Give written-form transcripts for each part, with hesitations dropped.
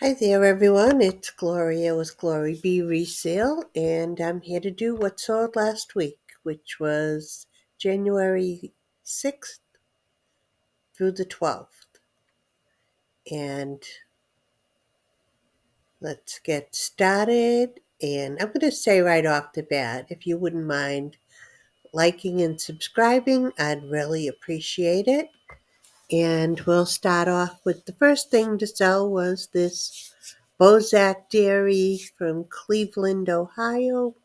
Hi there, everyone. It's Gloria with Glory B Resale, and I'm here to do what sold last week, which was January 6th through the 12th. And let's get started. And I'm going to say right off the bat, if you wouldn't mind liking and subscribing, I'd really appreciate it. And we'll start off with the first thing to sell was this Bozak Dairy from Cleveland, Ohio,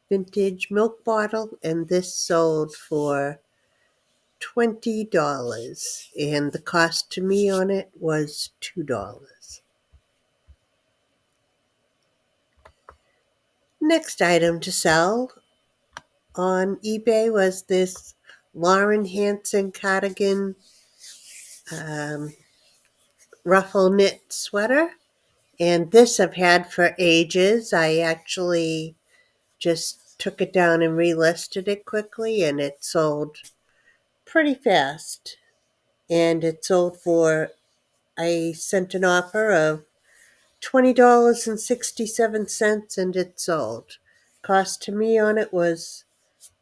vintage milk bottle, and this sold for $20, and the cost to me on it was $2. Next item to sell on eBay was this Lauren Hansen cardigan um, ruffle knit sweater, and this I've had for ages. I actually just took it down and relisted it quickly, and it sold pretty fast. And it sold for, I sent an offer of $20.67 and it sold. Cost to me on it was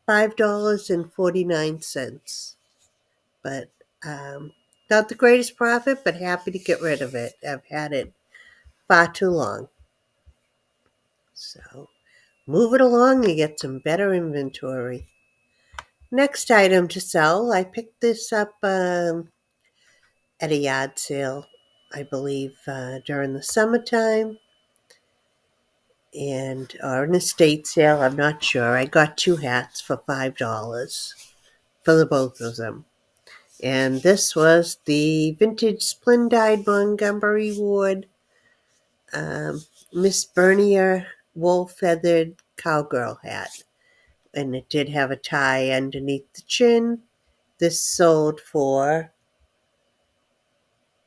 $5.49. But not the greatest profit, but happy to get rid of it. I've had it far too long. So move it along and get some better inventory. Next item to sell, I picked this up at a yard sale, I believe, during the summertime, and or an estate sale. I'm not sure. I got two hats for $5 for the both of them, and this was the vintage Splendide Montgomery Ward Miss Bernier wool feathered cowgirl hat, and it did have a tie underneath the chin. This sold for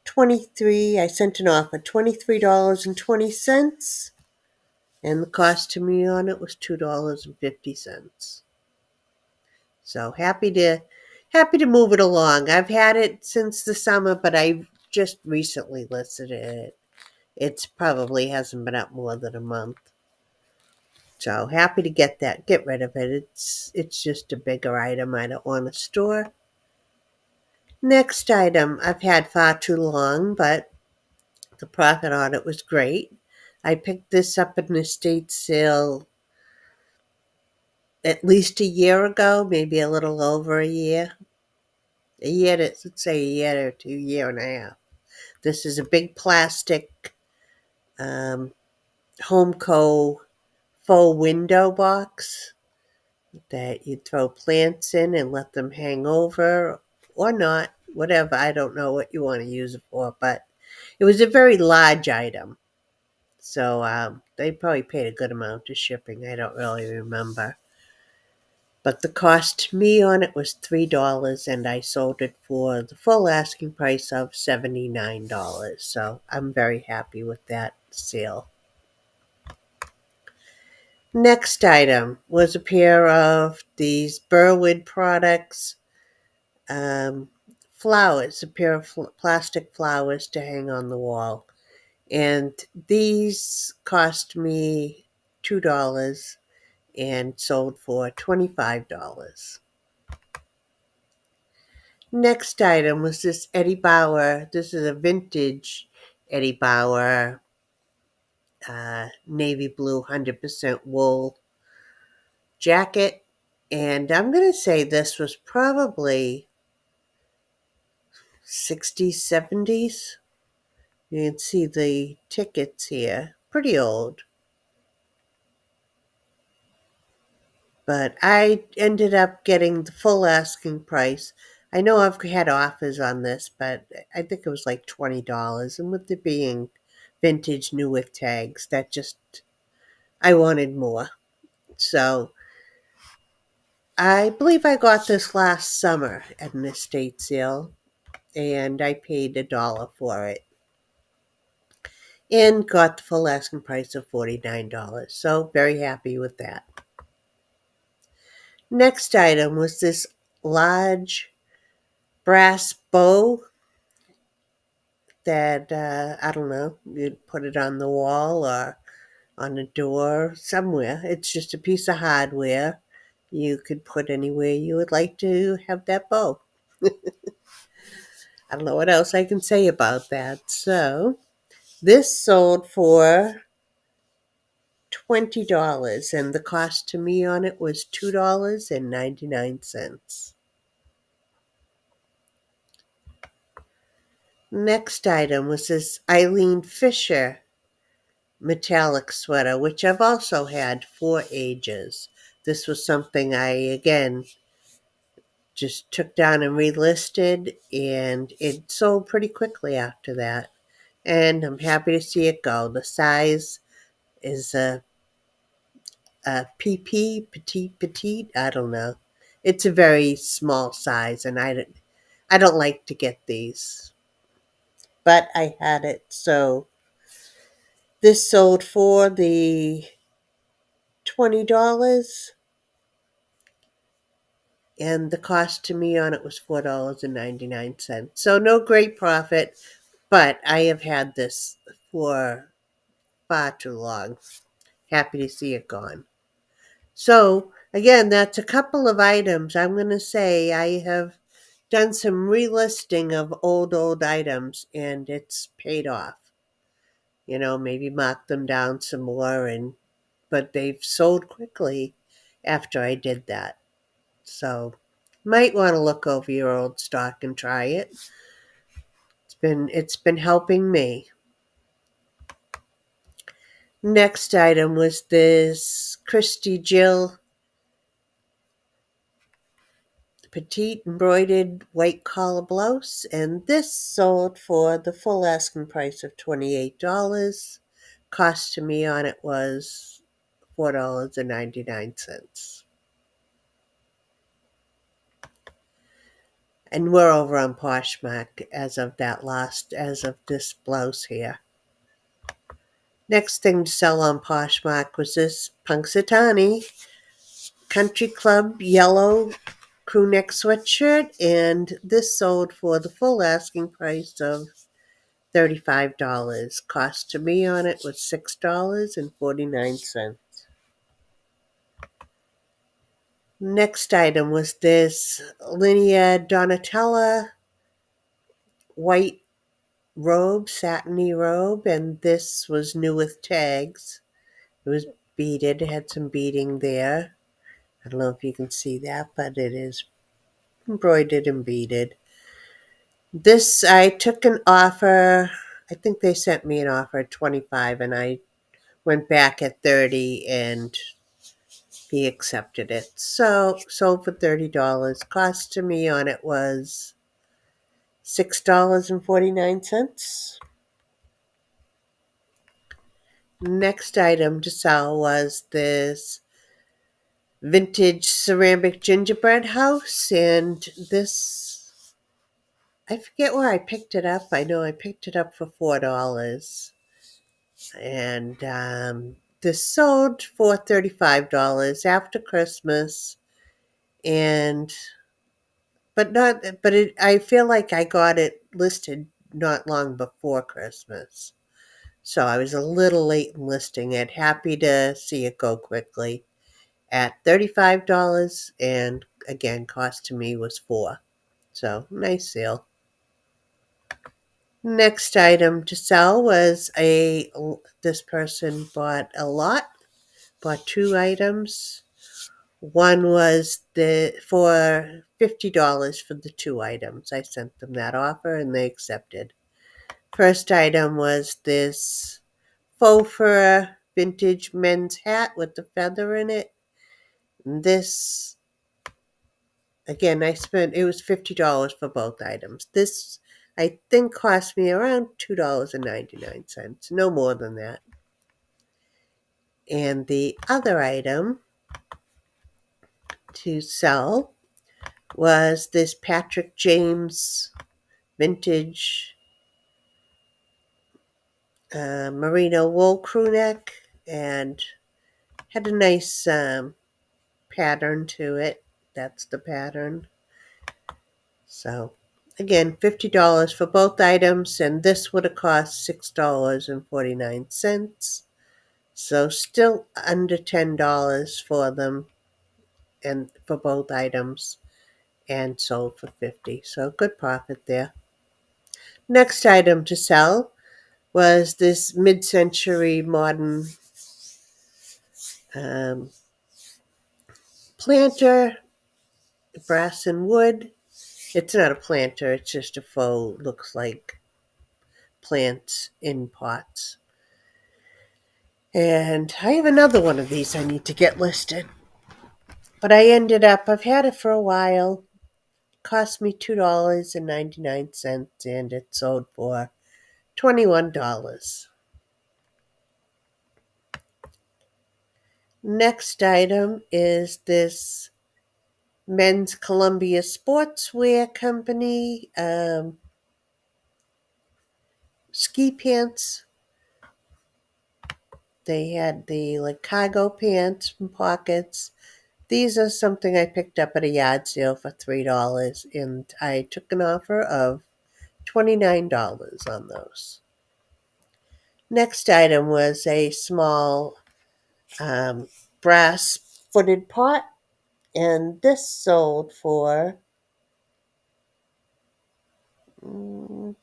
23. I sent an offer $23.20, and the cost to me on it was $2.50. So happy to move it along. I've had it since the summer, but I just recently listed it. It's probably hasn't been up more than a month. So happy to get rid of it. It's just a bigger item I don't want to store. Next item I've had far too long, but the profit on it was great. I picked this up at an estate sale at least a year ago, maybe a little over a year. Let's say a year or two, year and a half. This is a big plastic um, Homeco faux window box that you throw plants in and let them hang over or not, whatever. I don't know what you want to use it for, but it was a very large item. So they probably paid a good amount of shipping. I don't really remember. But the cost to me on it was $3, and I sold it for the full asking price of $79. So I'm very happy with that sale. Next item was a pair of these Burwood products flowers, a pair of plastic flowers to hang on the wall. And these cost me $2 and sold for $25. Next item was this Eddie Bauer. This is a vintage Eddie Bauer navy blue 100% wool jacket. And I'm going to say this was probably 60s, 70s. You can see the tickets here. Pretty old. But I ended up getting the full asking price. I know I've had offers on this, but I think it was like $20. And with it being vintage Newick tags, I wanted more. So I believe I got this last summer at an estate sale, and I paid $1 for it and got the full asking price of $49. So very happy with that. Next item was this large brass bow that, I don't know, you'd put it on the wall or on a door somewhere. It's just a piece of hardware you could put anywhere you would like to have that bow. I don't know what else I can say about that. So, this sold for $20, and the cost to me on it was $2.99. Next item was this Eileen Fisher metallic sweater, which I've also had for ages. This was something I, again, just took down and relisted, and it sold pretty quickly after that. And I'm happy to see it go. The size is a PP, petite, petite. I don't know. It's a very small size, and I don't like to get these, but I had it. So this sold for the $20, and the cost to me on it was $4.99. So no great profit, but I have had this for far too long. Happy to see it gone. So again, that's a couple of items. I'm going to say I have done some relisting of old items, and it's paid off. Maybe mark them down some more, but they've sold quickly after I did that. So might want to look over your old stock and try it. It's been helping me. Next item was this Christy Jill petite embroidered white collar blouse, and this sold for the full asking price of $28. Cost to me on it was $4.99. And we're over on Poshmark as of this blouse here. Next thing to sell on Poshmark was this Punxsutawney Country Club yellow crew neck sweatshirt, and this sold for the full asking price of $35. Cost to me on it was $6.49. Next item was this Linea Donatella white robe, satiny robe, and this was new with tags. It was beaded, it had some beading there. I don't know if you can see that, but it is embroidered and beaded. This, I took an offer. I think they sent me an offer at 25, and I went back at 30, and he accepted it. So sold for $30. Cost to me on it was $6.49. Next item to sell was this vintage ceramic gingerbread house, and this, I forget where I picked it up. I know I picked it up for $4, and this sold for $35 after Christmas, and I feel like I got it listed not long before Christmas, so I was a little late in listing it. Happy to see it go quickly at $35, and again, cost to me was 4. So nice sale. Next item to sell was this person bought 2 items. One was for $50 for the 2 items. I sent them that offer and they accepted. First item was this faux fur vintage men's hat with the feather in it. This, again, it was $50 for both items. This, I think, cost me around $2.99, no more than that. And the other item to sell was this Patrick James vintage merino wool crew neck, and had a nice pattern to it. That's the pattern. So Again, $50 for both items, and this would have cost $6.49. So still under $10 for them and for both items, and sold for 50. So good profit there. Next item to sell was this mid-century modern um, planter, brass and wood. It's not a planter, it's just a faux, looks like plants in pots. And I have another one of these I need to get listed. But I've had it for a while. It cost me $2.99 and it sold for $21. Next item is this men's Columbia Sportswear Company ski pants. They had the like cargo pants and pockets. These are something I picked up at a yard sale for $3, and I took an offer of $29 on those. Next item was a small um, brass footed pot, and this sold for mm,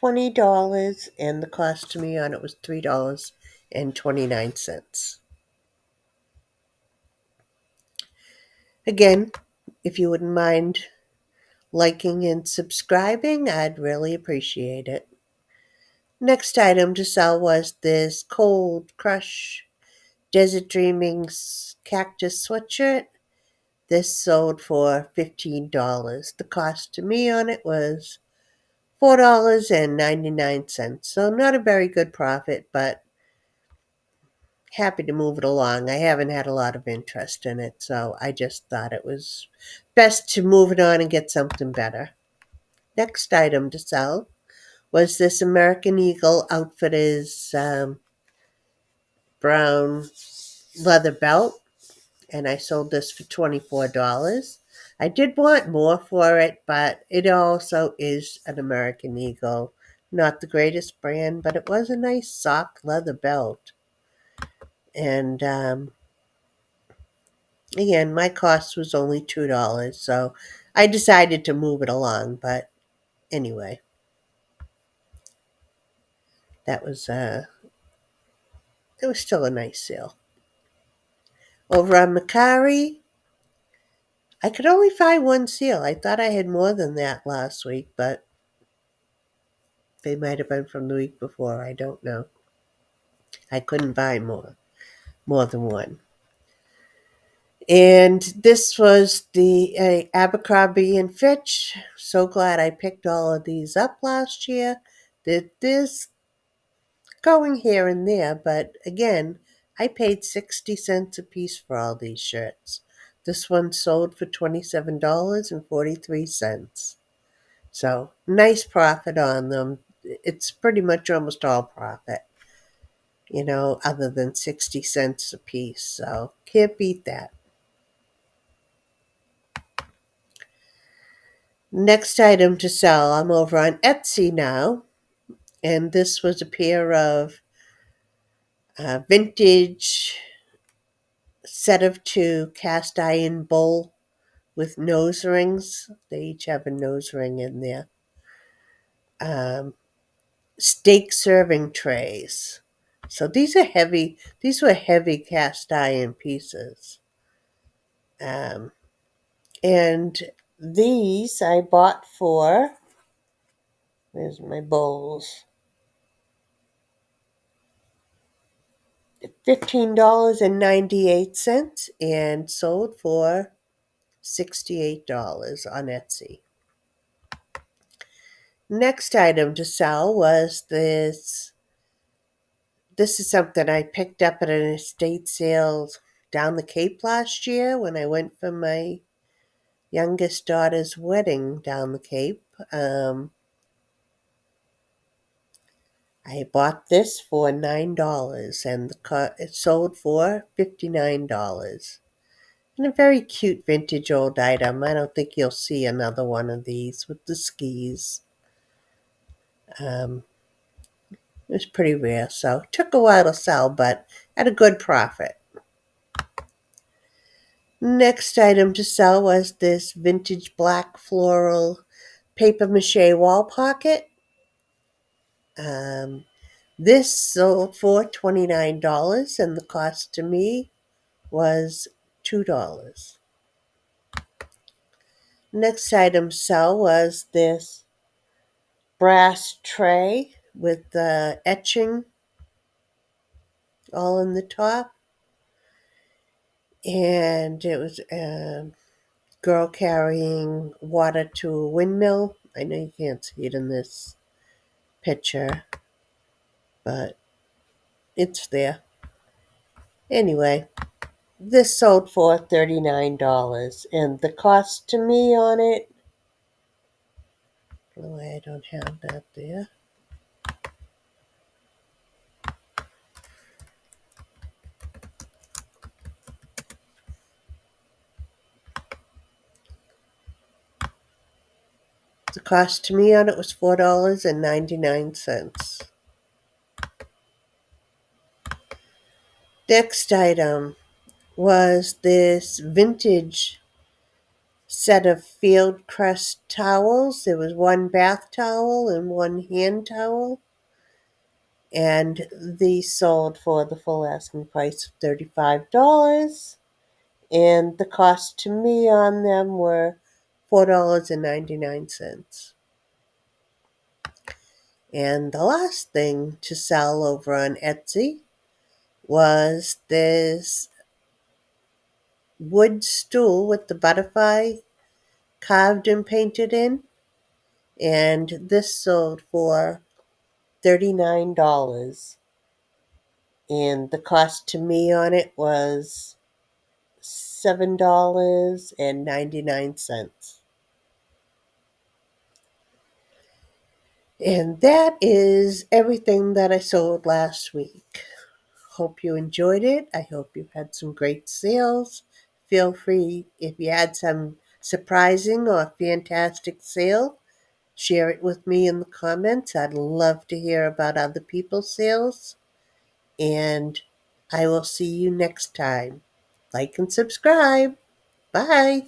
$20, and the cost to me on it was $3.29. Again, if you wouldn't mind liking and subscribing, I'd really appreciate it. Next item to sell was this Cold Crush Desert Dreamings cactus sweatshirt. This sold for $15. The cost to me on it was $4.99. So not a very good profit, but happy to move it along. I haven't had a lot of interest in it, so I just thought it was best to move it on and get something better. Next item to sell was this American Eagle Outfitters brown leather belt, and I sold this for $24. I did want more for it, but it also is an American Eagle. Not the greatest brand, but it was a nice soft leather belt. And again, my cost was only $2, so I decided to move it along. But anyway, that was it was still a nice sale. Over on Macari, I could only find one sale. I thought I had more than that last week, but they might have been from the week before. I don't know. I couldn't buy more than one. And this was the Abercrombie and Fitch. So glad I picked all of these up last year. There's going here and there, but again, I paid 60 cents a piece for all these shirts. This one sold for $27.43. So nice profit on them. It's pretty much almost all profit, other than 60 cents a piece. So can't beat that. Next item to sell, I'm over on Etsy now. And this was a pair of vintage set of two cast iron bowl with nose rings. They each have a nose ring in there. Um, Steak serving trays. So these are heavy. These were heavy cast iron pieces. Um, and these I bought for, where's my bowls? $15.98 and sold for $68 on Etsy. Next item to sell was this. This is something I picked up at an estate sale down the Cape last year when I went for my youngest daughter's wedding down the Cape. I bought this for $9 and it sold for $59. And a very cute vintage old item. I don't think you'll see another one of these with the skis. Um, it was pretty rare, so it took a while to sell, but at a good profit. Next item to sell was this vintage black floral paper mache wall pocket. Um, this sold for $29, and the cost to me was $2. Next item to sell was this brass tray with the etching all in the top, and it was a girl carrying water to a windmill. I know you can't see it in this picture, but it's there. Anyway, this sold for $39, and the cost to me on it, oh, I don't have that there. The cost to me on it was $4.99. Next item was this vintage set of field crest towels. There was one bath towel and one hand towel, and these sold for the full asking price of $35. And the cost to me on them were $4.99. And the last thing to sell over on Etsy was this wood stool with the butterfly carved and painted in. And this sold for $39. And the cost to me on it was $7.99. And that is everything that I sold last week. Hope you enjoyed it. I hope you had some great sales. Feel free, if you had some surprising or fantastic sale, share it with me in the comments. I'd love to hear about other people's sales. And I will see you next time. Like and subscribe. Bye.